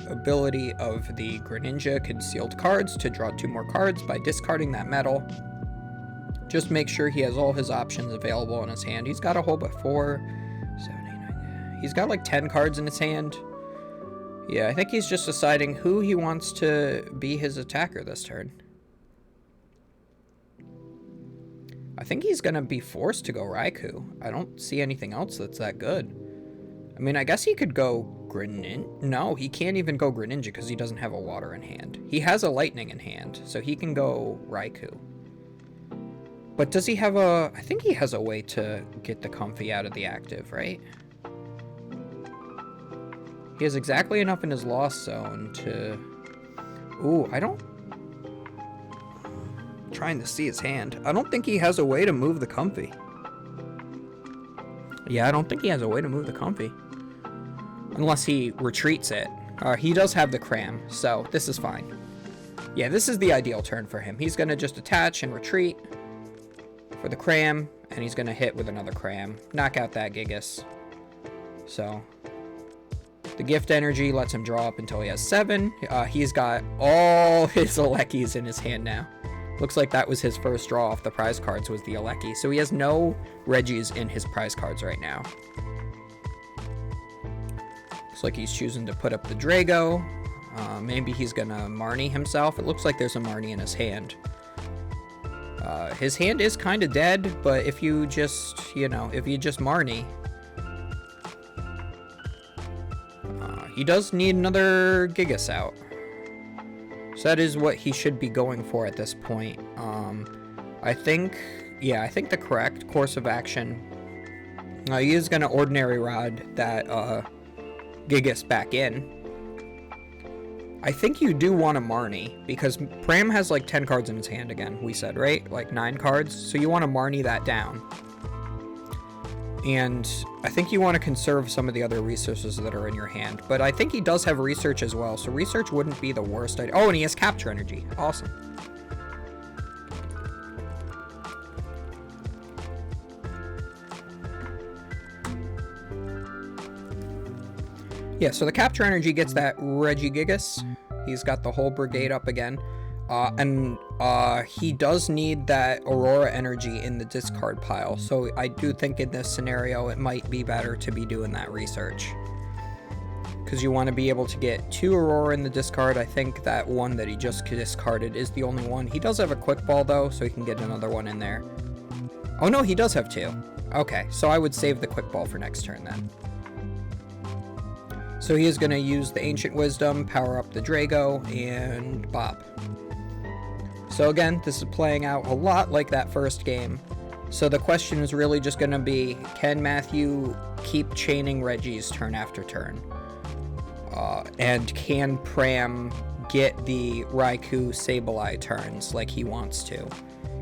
ability of the Greninja Concealed Cards to draw 2 more cards by discarding that metal. Just make sure he has all his options available in his hand. He's got a whole but 4, 7, 8, 9, he's got like 10 cards in his hand. Yeah, I think he's just deciding who he wants to be his attacker this turn. I think he's going to be forced to go Raikou. I don't see anything else that's that good. I mean, I guess he could go Greninja. No, he can't even go Greninja because he doesn't have a water in hand. He has a lightning in hand, so he can go Raikou. But does he have a... I think he has a way to get the Comfey out of the active, right? He has exactly enough in his Lost Zone to... Ooh, I don't... Trying to see his hand. I don't think he has a way to move the Comfey. Yeah, I don't think he has a way to move the Comfey. Unless he retreats it. He does have the Cram, so this is fine. Yeah, this is the ideal turn for him. He's going to just attach and retreat for the Cram, and he's going to hit with another Cram. Knock out that Gigas. So, the Gift Energy lets him draw up until he has 7. He's got all his Alekis in his hand now. Looks like that was his first draw off the prize cards, was the Aleki. So he has no Regis in his prize cards right now. Looks like he's choosing to put up the Drago. Maybe he's gonna Marnie himself. It looks like there's a Marnie in his hand. His hand is kind of dead, but if you just, if you just Marnie... he does need another Gigas out. So that is what he should be going for at this point. I think the correct course of action... he is gonna Ordinary Rod that, Gigas back in. I think you do want to Marnie, because Pram has like 10 cards in his hand again, we said, right? Like 9 cards, so you want to Marnie that down. And I think you want to conserve some of the other resources that are in your hand, but I think he does have Research as well, so Research wouldn't be the worst idea. Oh, and he has Capture Energy. Awesome. Yeah, so the Capture Energy gets that Regigigas. He's got the whole brigade up again. And he does need that Aurora Energy in the discard pile. So I do think in this scenario, it might be better to be doing that Research. Because you want to be able to get 2 Aurora in the discard. I think that one that he just discarded is the only one. He does have a Quick Ball, though, so he can get another one in there. Oh, no, he does have 2. Okay, so I would save the Quick Ball for next turn, then. So he is going to use the Ancient Wisdom, power up the Drago, and bop. So again, this is playing out a lot like that first game. So the question is really just going to be, can Matthew keep chaining Regis turn after turn? And can Pram get the Raikou Sableye turns like he wants to?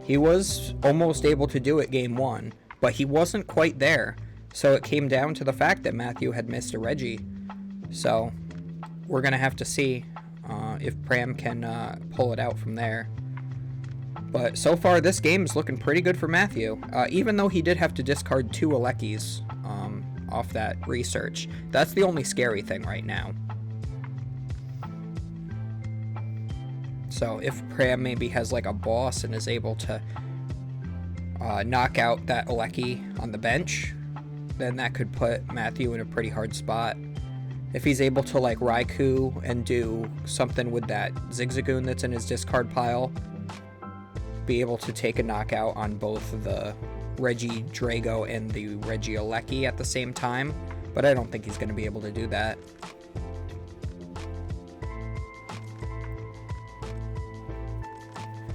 He was almost able to do it game 1, but he wasn't quite there. So it came down to the fact that Matthew had missed a Regi. So, we're going to have to see if Pram can pull it out from there. But so far, this game is looking pretty good for Matthew. Even though he did have to discard 2 Alekis off that Research. That's the only scary thing right now. So, if Pram maybe has like a boss and is able to knock out that Aleki on the bench, then that could put Matthew in a pretty hard spot. If he's able to, like, Raikou and do something with that Zigzagoon that's in his discard pile, be able to take a knockout on both the Regi Drago and the Regi Aleki at the same time, but I don't think he's going to be able to do that.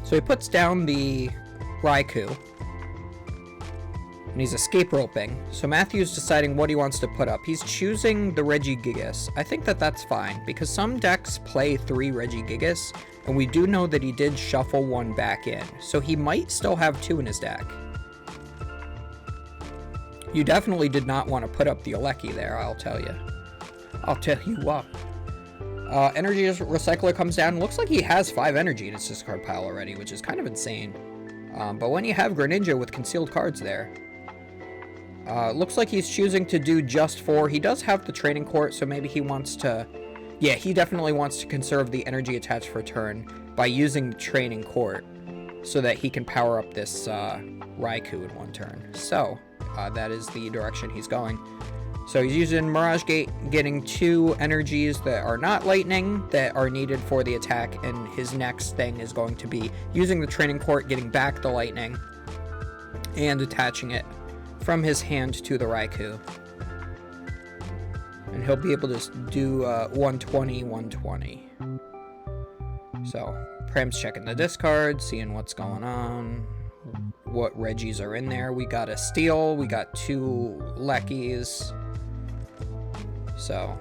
So he puts down the Raikou, and he's escape roping. So Matthew's deciding what he wants to put up. He's choosing the Regigigas. I think that that's fine, because some decks play 3 Regigigas, and we do know that he did shuffle 1 back in. So he might still have 2 in his deck. You definitely did not want to put up the Aleki there, I'll tell you. I'll tell you what. Energy Recycler comes down. Looks like he has 5 energy in his discard pile already, which is kind of insane. But when you have Greninja with concealed cards there, looks like he's choosing to do just 4. He does have the Training Court, so maybe he wants to... Yeah, he definitely wants to conserve the energy attached for turn by using the Training Court so that he can power up this Raikou in 1 turn. So, that is the direction he's going. So he's using Mirage Gate, getting 2 energies that are not lightning, that are needed for the attack, and his next thing is going to be using the Training Court, getting back the lightning, and attaching it from his hand to the Raikou. And he'll be able to do 120, 120. So, Pram's checking the discard, seeing what's going on, what Regis are in there. We got a Steel, we got 2 Lekis. So,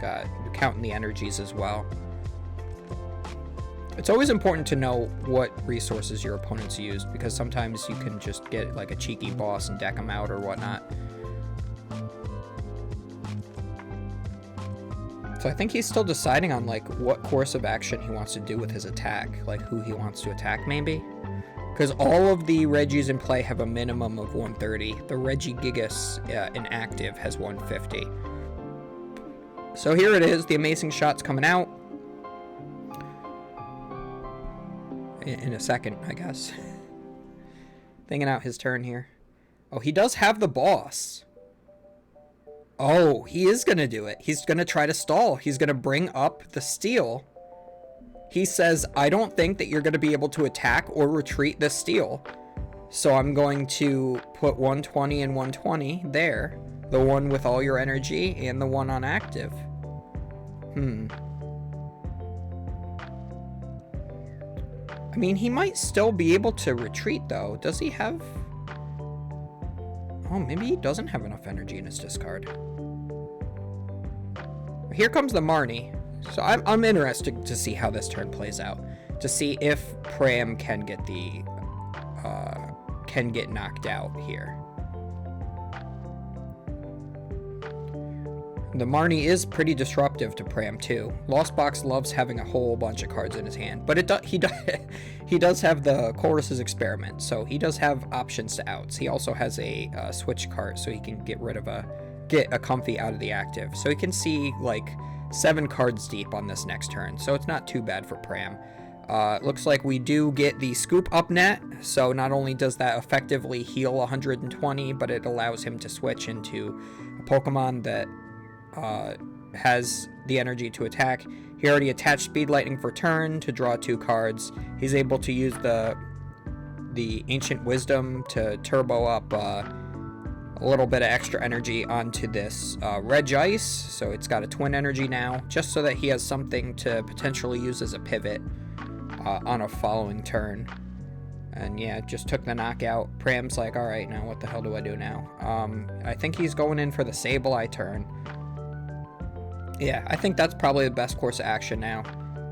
got counting the energies as well. It's always important to know what resources your opponents used, because sometimes you can just get like a cheeky boss and deck them out or whatnot. So I think he's still deciding on like what course of action he wants to do with his attack, like who he wants to attack maybe. Because all of the Regis in play have a minimum of 130. The Regigigas in active has 150. So here it is, the amazing shot's coming out. In a second, I guess. Thinking out his turn here. Oh, he does have the boss. Oh, he is going to do it. He's going to try to stall. He's going to bring up the steal. He says, I don't think that you're going to be able to attack or retreat this steal. So I'm going to put 120 and 120 there. The one with all your energy and the one on active. I mean, he might still be able to retreat, though. Does he have... Oh, maybe he doesn't have enough energy in his discard. Here comes the Marnie. So I'm interested to see how this turn plays out. To see if Pram can get the... can get knocked out here. The Marnie is pretty disruptive to Pram too. Lost Box loves having a whole bunch of cards in his hand, but he does have the Chorus's Experiment, so he does have options to outs. He also has a switch card, so he can get a Comfy out of the active. So he can see like 7 cards deep on this next turn, so it's not too bad for Pram. Looks like we do get the Scoop Up Net, so not only does that effectively heal 120, but it allows him to switch into a Pokemon that has the energy to attack. He already attached Speed Lightning for turn to draw 2 cards. He's able to use the Ancient Wisdom to turbo up a little bit of extra energy onto this Regis, so it's got a twin energy now, just so that he has something to potentially use as a pivot on a following turn. And yeah, just took the knockout. Pram's like, alright, now what the hell do I do now? I think he's going in for the Sableye turn. Yeah, I think that's probably the best course of action now.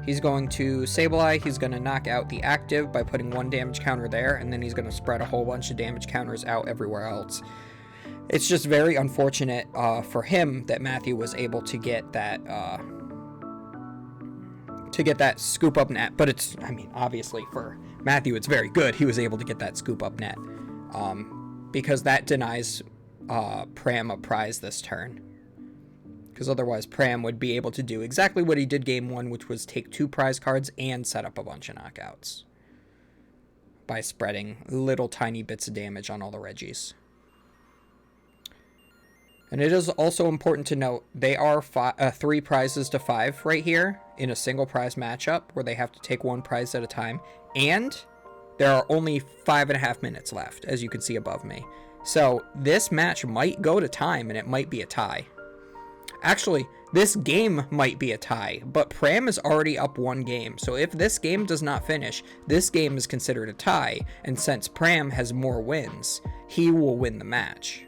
He's going to Sableye, he's going to knock out the active by putting 1 damage counter there, and then he's going to spread a whole bunch of damage counters out everywhere else. It's just very unfortunate for him that Matthew was able to get that Scoop Up Net, but it's, I mean, obviously for Matthew it's very good he was able to get that Scoop Up Net, because that denies Pram a prize this turn. Because otherwise Pram would be able to do exactly what he did game 1, which was take 2 prize cards and set up a bunch of knockouts by spreading little tiny bits of damage on all the Regis. And it is also important to note they are 3 prizes to 5 right here in a single prize matchup where they have to take 1 prize at a time, and there are only 5.5 minutes left, as you can see above me. So this match might go to time and it might be a tie. Actually, this game might be a tie, but Pram is already up 1 game, so if this game does not finish, this game is considered a tie, and since Pram has more wins, he will win the match.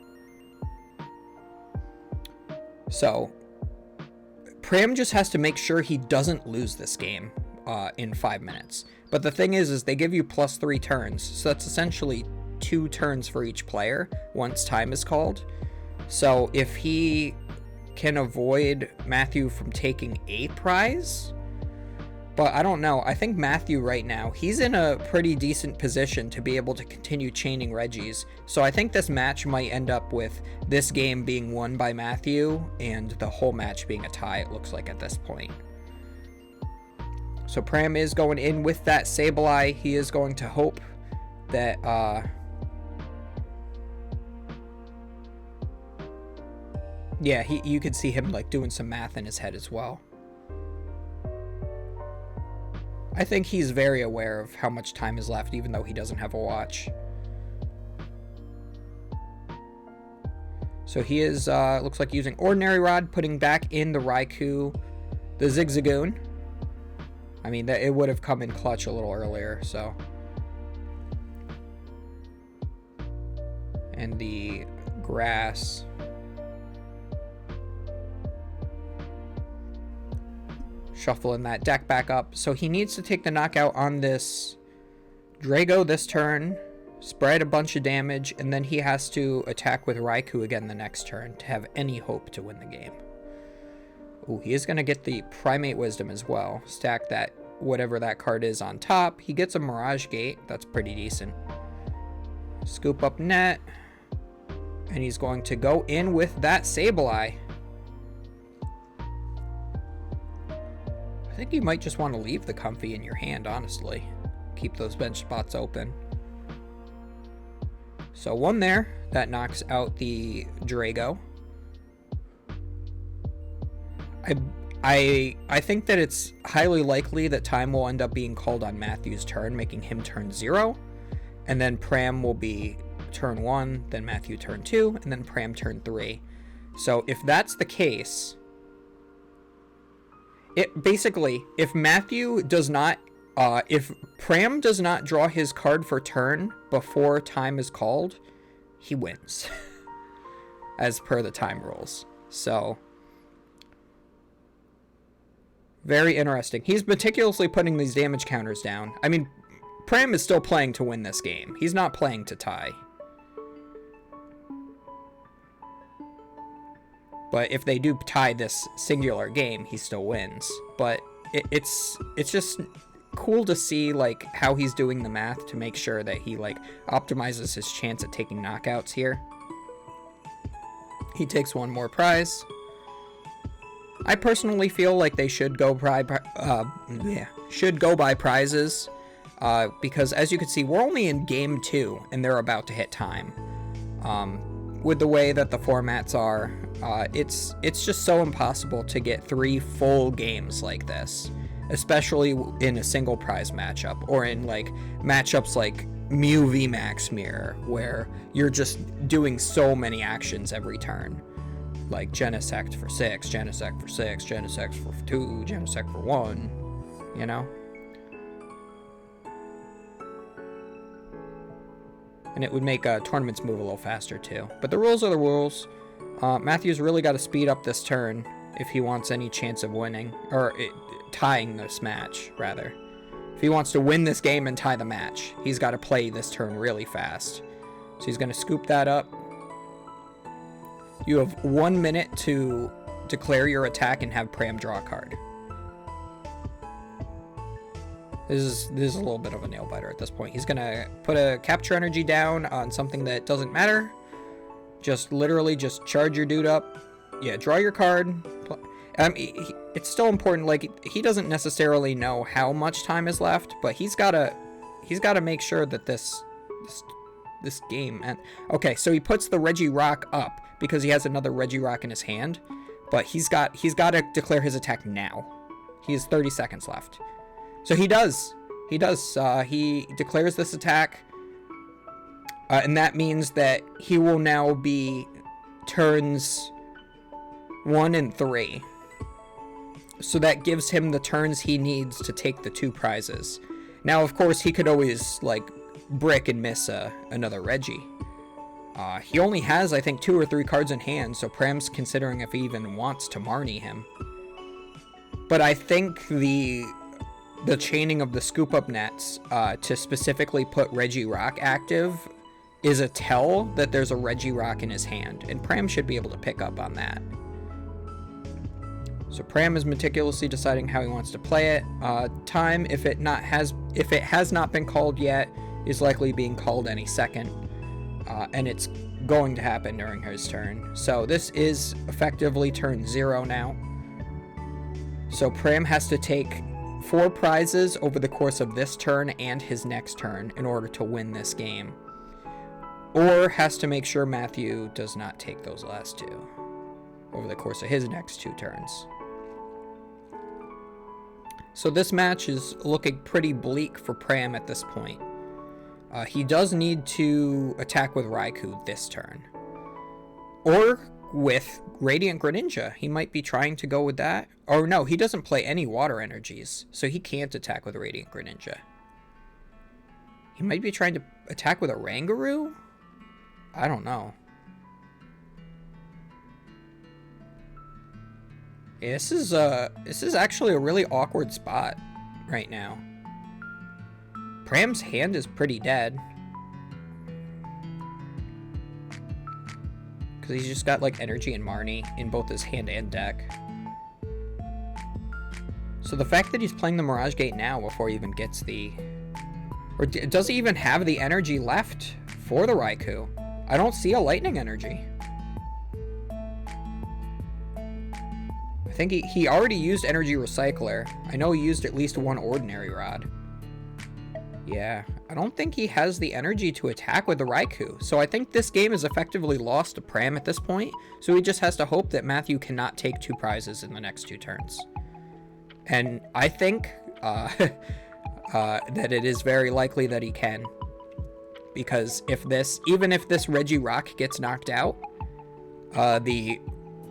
So, Pram just has to make sure he doesn't lose this game in 5 minutes. But the thing is they give you +3 turns, so that's essentially 2 turns for each player once time is called. So if he can avoid Matthew from taking a prize, but I don't know. I think Matthew right now, he's in a pretty decent position to be able to continue chaining Regis. So I think this match might end up with this game being won by Matthew and the whole match being a tie, it looks like at this point. So Pram is going in with that Sableye. He is going to hope that yeah, you could see him like doing some math in his head as well. I think he's very aware of how much time is left, even though he doesn't have a watch. So he is, looks like using Ordinary Rod, putting back in the Raikou, the Zigzagoon. I mean, it would have come in clutch a little earlier, so. And the Grass. Shuffling that deck back up. So he needs to take the knockout on this Drago this turn, spread a bunch of damage, and then he has to attack with Raikou again the next turn to have any hope to win the game. Ooh, he is going to get the Primate Wisdom as well. Stack that, whatever that card is on top. He gets a Mirage Gate. That's pretty decent. Scoop Up Net. And he's going to go in with that Sableye. I think you might just want to leave the Comfy in your hand, honestly. Keep those bench spots open. So 1 there. That knocks out the Drago. I think that it's highly likely that time will end up being called on Matthew's turn, making him turn 0, and then Pram will be turn 1, then Matthew turn 2, and then Pram turn 3. So if that's the case, it basically, if Matthew does not, if Pram does not draw his card for turn before time is called, he wins, as per the time rules. So, very interesting. He's meticulously putting these damage counters down. I mean, Pram is still playing to win this game. He's not playing to tie. But if they do tie this singular game, he still wins. But it's just cool to see, like, how he's doing the math to make sure that he, like, optimizes his chance at taking knockouts here. He takes one more prize. I personally feel like they should go by prizes, because as you can see, we're only in game 2 and they're about to hit time. With the way that the formats are, it's just so impossible to get 3 full games like this, especially in a single prize matchup, or in like matchups like Mew v Max Mirror, where you're just doing so many actions every turn. Like Genesect for 6, Genesect for 6, Genesect for 2, Genesect for 1, you know? And it would make tournaments move a little faster too. But the rules are the rules. Matthew's really got to speed up this turn if he wants any chance of winning, or tying this match, rather. If he wants to win this game and tie the match, he's got to play this turn really fast. So he's going to scoop that up. You have 1 minute to declare your attack and have Pram draw a card. This is a little bit of a nail biter at this point. He's gonna put a capture energy down on something that doesn't matter. Just literally just charge your dude up. Yeah, draw your card. It's still important. Like, he doesn't necessarily know how much time is left, but he's gotta make sure that this game. And okay, so he puts the Regirock up because he has another Regirock in his hand, but he's got to declare his attack now. He has 30 seconds left. So he does. He declares this attack, and that means that he will now be turns 1 and 3. So that gives him the turns he needs to take the 2 prizes. Now, of course, he could always, like, brick and miss another Reggie. He only has, I think, 2 or 3 cards in hand, so Pram's considering if he even wants to Marnie him. But I think the chaining of the scoop up nets to specifically put Regirock active is a tell that there's a Regirock in his hand, and Pram should be able to pick up on that. So Pram is meticulously deciding how he wants to play it. Time, if it has not been called yet, is likely being called any second, and it's going to happen during his turn. So this is effectively turn 0 now. So Pram has to take 4 prizes over the course of this turn and his next turn in order to win this game. Or has to make sure Matthew does not take those last 2 over the course of his next 2 turns. So this match is looking pretty bleak for Pram at this point. He does need to attack with Raikou this turn. Or with Radiant Greninja. He might be trying to go with that. Or no, he doesn't play any water energies, so he can't attack with Radiant Greninja. He might be trying to attack with a Rangaroo? I don't know. Yeah, this is actually a really awkward spot right now. Pram's hand is pretty dead. Because he's just got, like, Energy and Marnie in both his hand and deck. So the fact that he's playing the Mirage Gate now before he even gets the... Or does he even have the energy left for the Raikou? I don't see a Lightning Energy. I think he already used Energy Recycler. I know he used at least 1 Ordinary Rod. Yeah, I don't think he has the energy to attack with the Raikou, so I think this game is effectively lost to Pram at this point, so he just has to hope that Matthew cannot take 2 prizes in the next 2 turns. And I think that it is very likely that he can, because even if this Regirock gets knocked out, the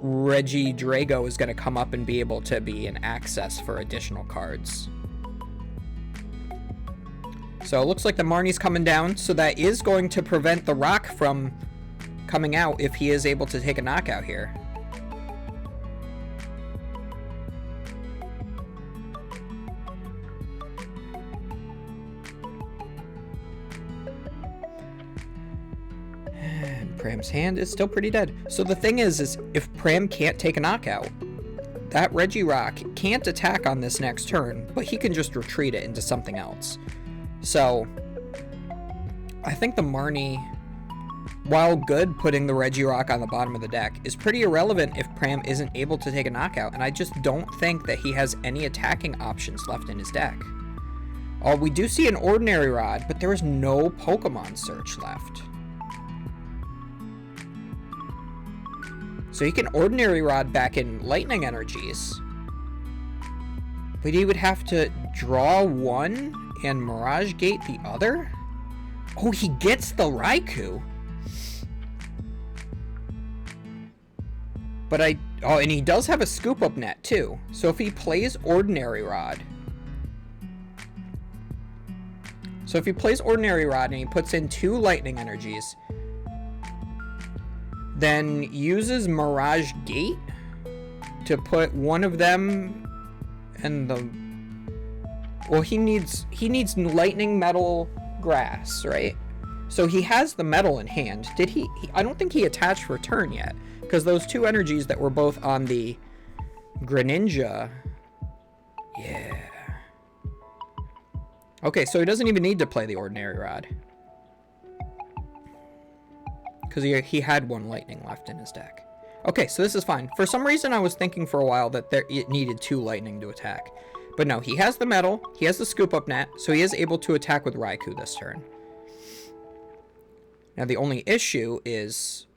Regidrago is going to come up and be able to be an access for additional cards. So it looks like the Marnie's coming down, so that is going to prevent the Rock from coming out if he is able to take a knockout here. And Pram's hand is still pretty dead. So the thing is if Pram can't take a knockout, that Regirock can't attack on this next turn, but he can just retreat it into something else. So, I think the Marnie, while good putting the Regirock on the bottom of the deck, is pretty irrelevant if Pram isn't able to take a knockout, and I just don't think that he has any attacking options left in his deck. Oh, we do see an Ordinary Rod, but there is no Pokemon Search left. So he can Ordinary Rod back in Lightning Energies, but he would have to draw one and Mirage Gate the other? Oh, he gets the Raikou. But and he does have a Scoop Up Net too. So if he plays Ordinary Rod. So if he plays Ordinary Rod and he puts in 2 Lightning Energies, then uses Mirage Gate to put one of them in the... Well, he needs Lightning, Metal, Grass, right? So he has the Metal in hand. Did he I don't think he attached Return yet, because those 2 energies that were both on the Greninja. Yeah. Okay, so he doesn't even need to play the Ordinary Rod, because he had 1 Lightning left in his deck. Okay, so this is fine. For some reason, I was thinking for a while that it needed 2 Lightning to attack. But no, he has the Metal, he has the Scoop Up Net, so he is able to attack with Raikou this turn. Now the only issue is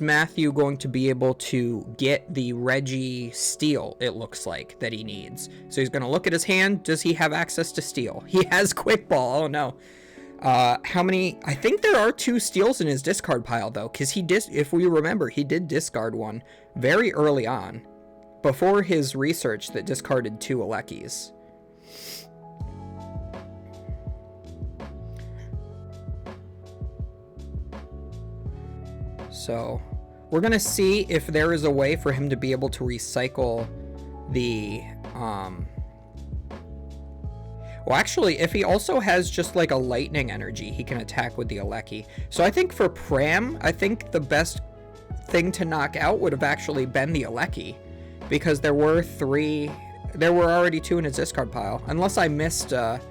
Matthew going to be able to get the Regi Steel, it looks like, that he needs? So he's going to look at his hand. Does he have access to Steel? He has Quick Ball. Oh no. How many? I think there are 2 Steels in his discard pile, though, because if we remember, he did discard one very early on, before his research that discarded 2 Alekis. So, we're going to see if there is a way for him to be able to recycle the... Well, actually, if he also has just like a Lightning Energy, he can attack with the Aleki. So I think for Pram, I think the best thing to knock out would have actually been the Aleki, because there were already 2 in his discard pile. Unless I missed an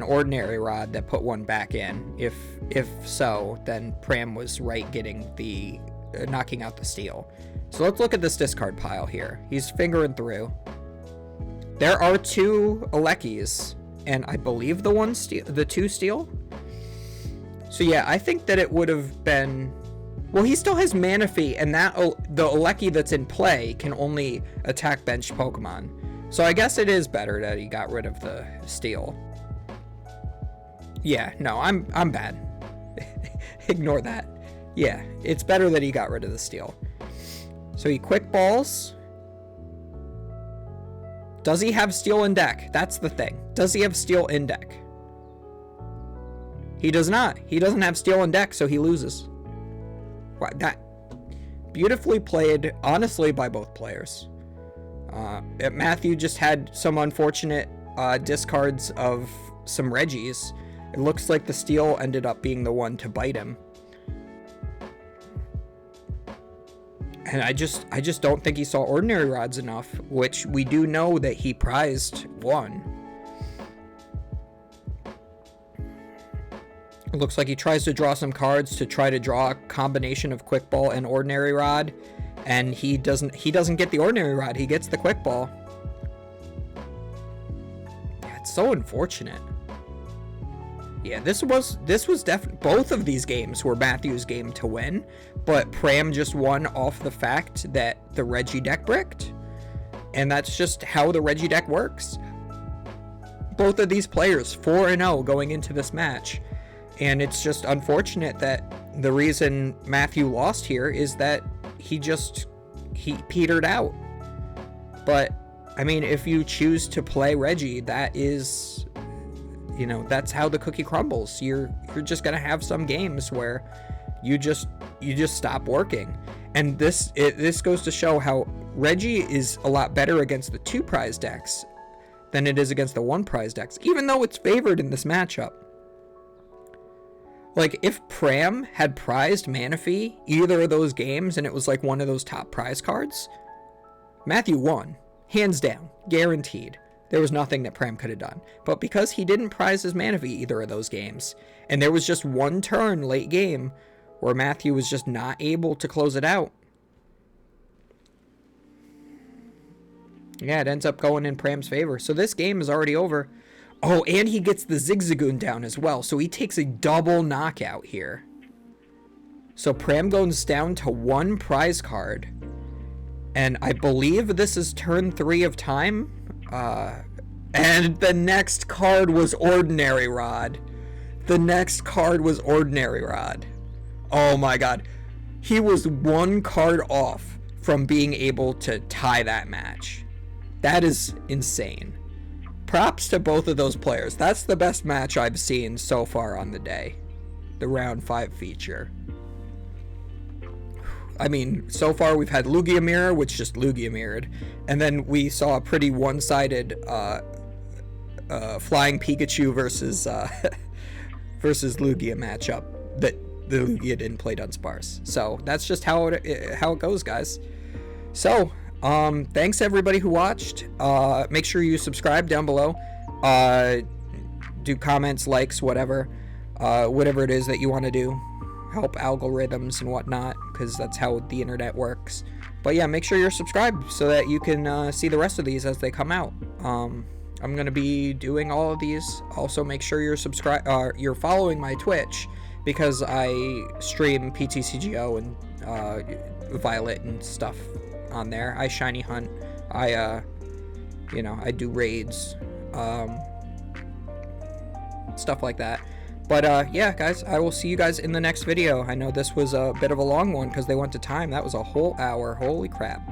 Ordinary Rod that put 1 back in. If so, then Pram was right getting the knocking out the Steel. So let's look at this discard pile here. He's fingering through. There are 2 Alekis, and I believe the 2 Steel. So yeah, I think that it would have been... Well, he still has Manaphy, and the Aleki that's in play can only attack bench Pokemon. So I guess it is better that he got rid of the Steel. Yeah, no, I'm bad. Ignore that. Yeah, it's better that he got rid of the Steel. So he Quick Balls... Does he have Steel in deck? That's the thing. Does he have Steel in deck? He does not. He doesn't have Steel in deck, so he loses. Wow, that beautifully played, honestly, by both players. Matthew just had some unfortunate discards of some Regis. It looks like the Steel ended up being the one to bite him. And I just don't think he saw Ordinary Rods enough, which we do know that he prized 1. It looks like he tries to draw some cards to try to draw a combination of Quick Ball and Ordinary Rod, and he doesn't get the Ordinary Rod, he gets the Quick Ball. so unfortunate. Yeah, this was definitely, both of these games were Matthew's game to win, but Pram just won off the fact that the Reggie deck bricked, and that's just how the Reggie deck works. Both of these players 4-0 going into this match, and it's just unfortunate that the reason Matthew lost here is that he petered out. But I mean, if you choose to play Reggie, that is, you know, that's how the cookie crumbles. You're just gonna have some games where you just stop working, and this goes to show how Reggie is a lot better against the 2 prize decks than it is against the 1 prize decks, even though it's favored in this matchup. Like, if Pram had prized Manaphy either of those games and it was like one of those top prize cards, Matthew won, hands down, guaranteed. There was nothing that Pram could have done. But because he didn't prize his Manaphy either of those games, and there was just one turn late game where Matthew was just not able to close it out, yeah, it ends up going in Pram's favor. So this game is already over. Oh, and he gets the Zigzagoon down as well, so he takes a double knockout here. So Pram goes down to 1 prize card, and I believe this is turn 3 of time. And the next card was Ordinary Rod. The next card was Ordinary Rod. Oh my god. He was 1 card off from being able to tie that match. That is insane. Props to both of those players. That's the best match I've seen so far on the day. The round 5 feature. I mean, so far we've had Lugia Mirror, which just Lugia mirrored, and then we saw a pretty one-sided Flying Pikachu versus versus Lugia matchup that the Lugia didn't play Dunsparce. So that's just how it goes, guys. So thanks everybody who watched. Make sure you subscribe down below. Do comments, likes, whatever it is that you want to do. Help algorithms and whatnot, because that's how the internet works. But yeah, make sure you're subscribed so that you can see the rest of these as they come out. I'm gonna be doing all of these. Also, make sure you're following my Twitch, because I stream PTCGO and Violet and stuff on there. I shiny hunt. I do raids, stuff like that. But yeah, guys, I will see you guys in the next video. I know this was a bit of a long one because they went to time. That was a whole hour. Holy crap.